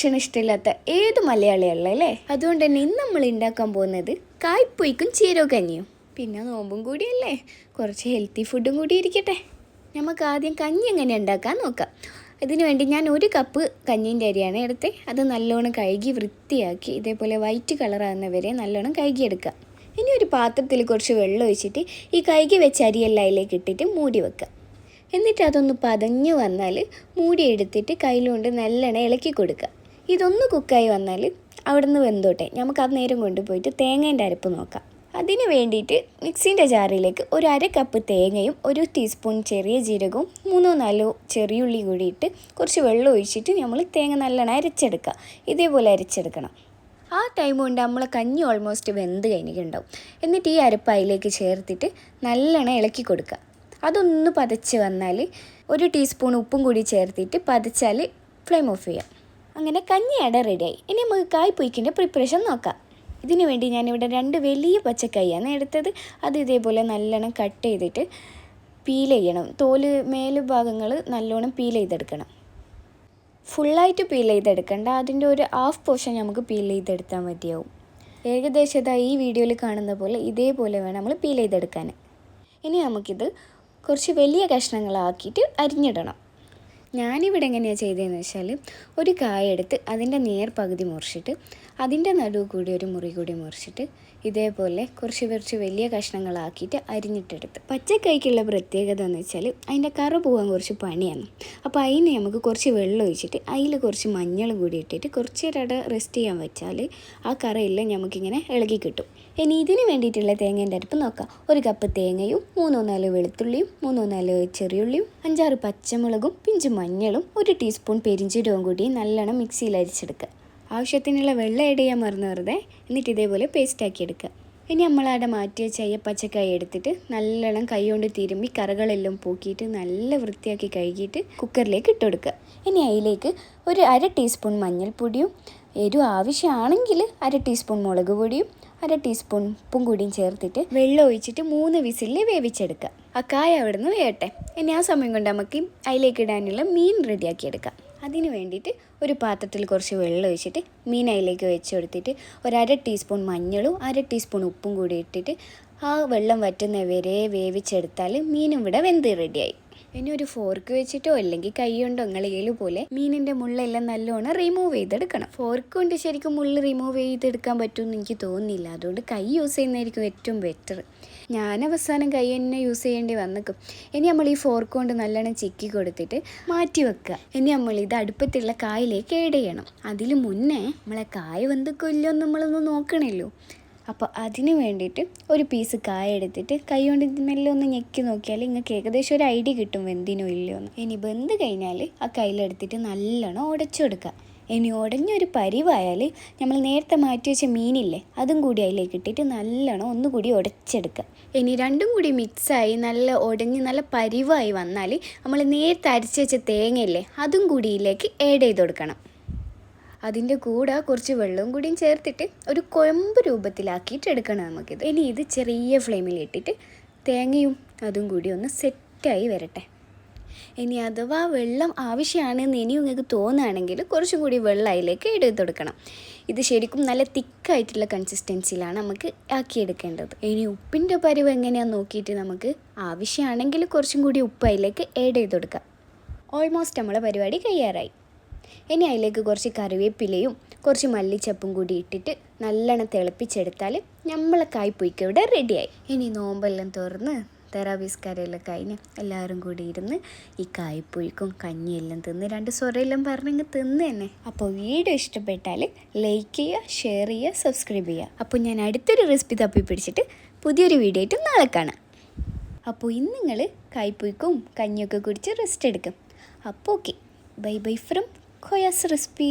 ഭക്ഷണം ഇഷ്ടമില്ലാത്ത ഏത് മലയാളിയല്ല അല്ലേ? അതുകൊണ്ട് തന്നെ ഇന്ന് നമ്മൾ ഉണ്ടാക്കാൻ പോകുന്നത് കായ്പൊയ്ക്കും ചീരകഞ്ഞിയും. പിന്നെ നോമ്പും കൂടിയല്ലേ, കുറച്ച് ഹെൽത്തി ഫുഡും കൂടി ഇരിക്കട്ടെ. നമുക്ക് ആദ്യം കഞ്ഞി എങ്ങനെ ഉണ്ടാക്കാൻ നോക്കാം. ഇതിനു വേണ്ടി ഞാൻ 1 കപ്പ് കഞ്ഞീൻ്റെ അരിയാണ് എടുത്ത് അത് നല്ലോണം കഴുകി വൃത്തിയാക്കി ഇതേപോലെ വൈറ്റ് കളറാകുന്നവരെ നല്ലോണം കഴുകിയെടുക്കുക. ഇനി ഒരു പാത്രത്തിൽ കുറച്ച് വെള്ളം ഒഴിച്ചിട്ട് ഈ കഴുകി വെച്ച അരിയെല്ലാം അതിലേക്ക് ഇട്ടിട്ട് മൂടി വെക്കുക. എന്നിട്ട് അതൊന്ന് പതഞ്ഞ് വന്നാൽ മൂടി എടുത്തിട്ട് കയ്യിലുകൊണ്ട് നല്ലോണം ഇളക്കി കൊടുക്കുക. ഇതൊന്ന് കുക്കായി വന്നാൽ അവിടെ നിന്ന് വെന്തോട്ടെ. നമുക്ക് അത് നേരം കൊണ്ടുപോയിട്ട് തേങ്ങേൻ്റെ അരപ്പ് നോക്കാം. അതിന് വേണ്ടിയിട്ട് മിക്സിൻ്റെ ജാറിലേക്ക് 1/2 കപ്പ് തേങ്ങയും 1 ടീസ്പൂൺ ചെറിയ ജീരകവും 3-4 ചെറിയുള്ളി കൂടി ഇട്ട് കുറച്ച് വെള്ളം ഒഴിച്ചിട്ട് നമ്മൾ തേങ്ങ നല്ലോണം അരച്ചെടുക്കുക. ഇതേപോലെ അരച്ചെടുക്കണം. ആ ടൈം കൊണ്ട് നമ്മളെ കഞ്ഞി ഓൾമോസ്റ്റ് വെന്ത് കഴിഞ്ഞിട്ടുണ്ടാവും. എന്നിട്ട് ഈ അരപ്പ് അതിലേക്ക് ചേർത്തിട്ട് നല്ലോണം ഇളക്കി കൊടുക്കുക. അതൊന്ന് പതച്ച് വന്നാൽ 1 ടീസ്പൂൺ ഉപ്പും കൂടി ചേർത്തിട്ട് പതച്ചാൽ ഫ്ലെയിം ഓഫ് ചെയ്യാം. അങ്ങനെ കഞ്ഞിയുടെ റെഡിയായി. ഇനി നമുക്ക് കായ്പൊയ്ക്കിൻ്റെ പ്രിപ്പറേഷൻ നോക്കാം. ഇതിനു വേണ്ടി ഞാനിവിടെ 2 വലിയ പച്ചക്കായാണ് എടുത്തത്. അത് ഇതേപോലെ നല്ലോണം കട്ട് ചെയ്തിട്ട് പീൽ ചെയ്യണം. തോല് മേലുഭാഗങ്ങൾ നല്ലോണം പീൽ ചെയ്തെടുക്കണം. ഫുള്ളായിട്ട് പീൽ ചെയ്തെടുക്കണ്ട, അതിൻ്റെ ഒരു ഹാഫ് പോർഷൻ നമുക്ക് പീൽ ചെയ്തെടുത്താൽ മതിയാവും. ഏകദേശം ഈ വീഡിയോയിൽ കാണുന്ന പോലെ ഇതേപോലെ വേണം നമ്മൾ പീൽ ചെയ്തെടുക്കാൻ. ഇനി നമുക്കിത് കുറച്ച് വലിയ കഷ്ണങ്ങളാക്കിയിട്ട് അരിഞ്ഞിടണം. ഞാനിവിടെ എങ്ങനെയാണ് ചെയ്തതെന്ന് വെച്ചാൽ, ഒരു കായ എടുത്ത് അതിൻ്റെ നേർ പകുതി മുറിച്ചിട്ട് അതിൻ്റെ നടുവ് കൂടി ഒരു മുറി കൂടി മുറിച്ചിട്ട് ഇതേപോലെ കുറച്ച് വലിയ കഷ്ണങ്ങളാക്കിയിട്ട് അരിഞ്ഞിട്ടെടുത്ത്. പച്ചക്കായ്ക്കുള്ള പ്രത്യേകത എന്ന് വെച്ചാൽ അതിൻ്റെ കറ പോകാൻ കുറച്ച് പണിയാണ്. അപ്പോൾ അതിന് നമുക്ക് കുറച്ച് വെള്ളം ഒഴിച്ചിട്ട് അതിൽ കുറച്ച് മഞ്ഞൾ കൂടി ഇട്ടിട്ട് കുറച്ച് നേരം റെസ്റ്റ് ചെയ്യാൻ വെച്ചാൽ ആ കറയെല്ലാം നമുക്കിങ്ങനെ ഇളകി കിട്ടും. ഇനി ഇതിന് വേണ്ടിയിട്ടുള്ള തേങ്ങേൻ്റെ അരപ്പ് നോക്കാം. 1 കപ്പ് തേങ്ങയും 3-4 വെളുത്തുള്ളിയും 3-4 ചെറിയുള്ളിയും 5-6 പച്ചമുളകും പിഞ്ച് മഞ്ഞളും 1 ടീസ്പൂൺ പെരിഞ്ചീരകവും കൂടി നല്ലോണം മിക്സിയിൽ അരിച്ചെടുക്കുക. ആവശ്യത്തിനുള്ള വെള്ളം ആഡ് ചെയ്യാൻ മറന്നു വെറുതെ. എന്നിട്ട് ഇതേപോലെ പേസ്റ്റാക്കി എടുക്കുക. ഇനി നമ്മളവിടെ മാറ്റി വെച്ച പച്ചക്കായ എടുത്തിട്ട് നല്ലോണം കൈ കൊണ്ട് തിരുമ്പി കറകളെല്ലാം പോക്കിയിട്ട് നല്ല വൃത്തിയാക്കി കഴുകിയിട്ട് കുക്കറിലേക്ക് ഇട്ട് കൊടുക്കുക. ഇനി അതിലേക്ക് 1/2 ടീസ്പൂൺ മഞ്ഞൾപ്പൊടിയും എരിവ് ആവശ്യമാണെങ്കിൽ 1/2 ടീസ്പൂൺ മുളക് പൊടിയും 1/2 ടീസ്പൂൺ ഉപ്പും കൂടിയും ചേർത്തിട്ട് വെള്ളം ഒഴിച്ചിട്ട് 3 വിസിലിൽ വേവിച്ചെടുക്കുക. ആ കായ അവിടെ നിന്ന് വേവട്ടെ. ഇനി ആ സമയം കൊണ്ട് നമുക്ക് അതിലേക്ക് ഇടാനുള്ള മീൻ റെഡിയാക്കി എടുക്കാം. അതിന് വേണ്ടിയിട്ട് ഒരു പാത്രത്തിൽ കുറച്ച് വെള്ളം ഒഴിച്ചിട്ട് മീൻ അതിലേക്ക് വെച്ച് കൊടുത്തിട്ട് 1/2 ടീസ്പൂൺ മഞ്ഞളും 1/2 ടീസ്പൂൺ ഉപ്പും കൂടി ഇട്ടിട്ട് ആ വെള്ളം വറ്റുന്നവരെ വേവിച്ചെടുത്താൽ മീനും ഇവിടെ വെന്ത് റെഡിയായി. ഇനി ഒരു ഫോർക്ക് വെച്ചിട്ടോ അല്ലെങ്കിൽ കൈ കൊണ്ടോ നിങ്ങളേൽ പോലെ മീനിൻ്റെ മുള്ളെല്ലാം നല്ലോണം റിമൂവ് ചെയ്തെടുക്കണം. ഫോർക്ക് കൊണ്ട് ശരിക്കും മുള്ള് റിമൂവ് ചെയ്തെടുക്കാൻ പറ്റുമെന്ന് എനിക്ക് തോന്നുന്നില്ല. അതുകൊണ്ട് കൈ യൂസ് ചെയ്യുന്നതായിരിക്കും ഏറ്റവും ബെറ്റർ. ഞാൻ അവസാനം കൈ തന്നെ യൂസ് ചെയ്യേണ്ടി വന്നേക്കും. ഇനി നമ്മൾ ഈ ഫോർക്ക് കൊണ്ട് നല്ലോണം ചിക്കി കൊടുത്തിട്ട് മാറ്റി വെക്കുക. ഇനി നമ്മൾ ഇത് അടുപ്പത്തുള്ള കായലേക്ക് ആഡ് ചെയ്യണം. അതിന് മുന്നേ നമ്മളെ കായ വെന്തൊക്കില്ലോ നമ്മളൊന്ന് നോക്കണമല്ലോ. അപ്പോൾ അതിന് വേണ്ടിയിട്ട് ഒരു പീസ് കായ എടുത്തിട്ട് കൈ കൊണ്ട് മെല്ലെ ഒന്ന് ഞെക്കി നോക്കിയാൽ നിങ്ങൾക്ക് ഏകദേശം ഒരു ഐഡിയ കിട്ടും വെന്തിനോ ഇല്ലയോ എന്ന്. ഇനി വെന്ത് കഴിഞ്ഞാൽ ആ കയ്യിലെടുത്തിട്ട് നല്ലോണം ഉടച്ചു കൊടുക്കുക. ഇനി ഉടഞ്ഞൊരു പരിവായാൽ നമ്മൾ നേരത്തെ മാറ്റി വെച്ച മീനില്ലേ അതും കൂടി അതിലേക്ക് ഇട്ടിട്ട് നല്ലോണം ഒന്നുകൂടി ഉടച്ചെടുക്കുക. ഇനി രണ്ടും കൂടി മിക്സായി നല്ല ഉടഞ്ഞ് നല്ല പരിവായി വന്നാൽ നമ്മൾ നേരത്തെ അരച്ച് വെച്ച തേങ്ങയില്ലേ അതും കൂടി ഇതിലേക്ക് ആഡ് ചെയ്ത് കൊടുക്കണം. അതിൻ്റെ കൂടെ കുറച്ച് വെള്ളവും കൂടിയും ചേർത്തിട്ട് ഒരു കുഴമ്പ് രൂപത്തിലാക്കിയിട്ട് എടുക്കണം നമുക്കിത്. ഇനി ഇത് ചെറിയ ഫ്ലെയിമിൽ ഇട്ടിട്ട് തേങ്ങയും അതും കൂടി ഒന്ന് സെറ്റായി വരട്ടെ. ഇനി അഥവാ വെള്ളം ആവശ്യമാണെന്ന് ഇനി നിങ്ങൾക്ക് തോന്നുകയാണെങ്കിൽ കുറച്ചും കൂടി വെള്ളം അതിലേക്ക് എടുത്ത് കൊടുക്കണം. ഇത് ശരിക്കും നല്ല തിക്കായിട്ടുള്ള കൺസിസ്റ്റൻസിയിലാണ് നമുക്ക് ആക്കിയെടുക്കേണ്ടത്. ഇനി ഉപ്പിൻ്റെ പരിവ് എങ്ങനെയാണെന്ന് നോക്കിയിട്ട് നമുക്ക് ആവശ്യമാണെങ്കിൽ കുറച്ചും കൂടി ഉപ്പ് അതിലേക്ക് ആഡ് ചെയ്ത് കൊടുക്കാം. ഓൾമോസ്റ്റ് നമ്മളെ പരിപാടി കഴിയാറായി. ഇനി അതിലേക്ക് കുറച്ച് കറിവേപ്പിലയും കുറച്ച് മല്ലിച്ചപ്പും കൂടി ഇട്ടിട്ട് നല്ലോണം തിളപ്പിച്ചെടുത്താൽ നമ്മളെ കായ്പൊയ്ക്ക് ഇവിടെ റെഡിയായി. ഇനി നോമ്പെല്ലാം തുറന്ന് തെറാവീസ്കാരെല്ലാം കഴിഞ്ഞ് എല്ലാവരും കൂടി ഇരുന്ന് ഈ കായ്പൊയ്ക്കും കഞ്ഞിയെല്ലാം തിന്ന് 2 സൊറയെല്ലാം പറഞ്ഞെങ്കിൽ തിന്ന് തന്നെ. അപ്പോൾ വീഡിയോ ഇഷ്ടപ്പെട്ടാൽ ലൈക്ക് ചെയ്യുക, ഷെയർ ചെയ്യുക, സബ്സ്ക്രൈബ് ചെയ്യുക. അപ്പോൾ ഞാൻ അടുത്തൊരു റെസിപ്പി തപ്പി പിടിച്ചിട്ട് പുതിയൊരു വീഡിയോ ആയിട്ട് നാളെ കാണാം. അപ്പോൾ ഇന്ന് നിങ്ങൾ കായ്പൊയ്ക്കും കഞ്ഞിയൊക്കെ കുടിച്ച് റെസ്റ്റ് എടുക്കും. അപ്പോൾ okay, bye bye from Khoya's recipe.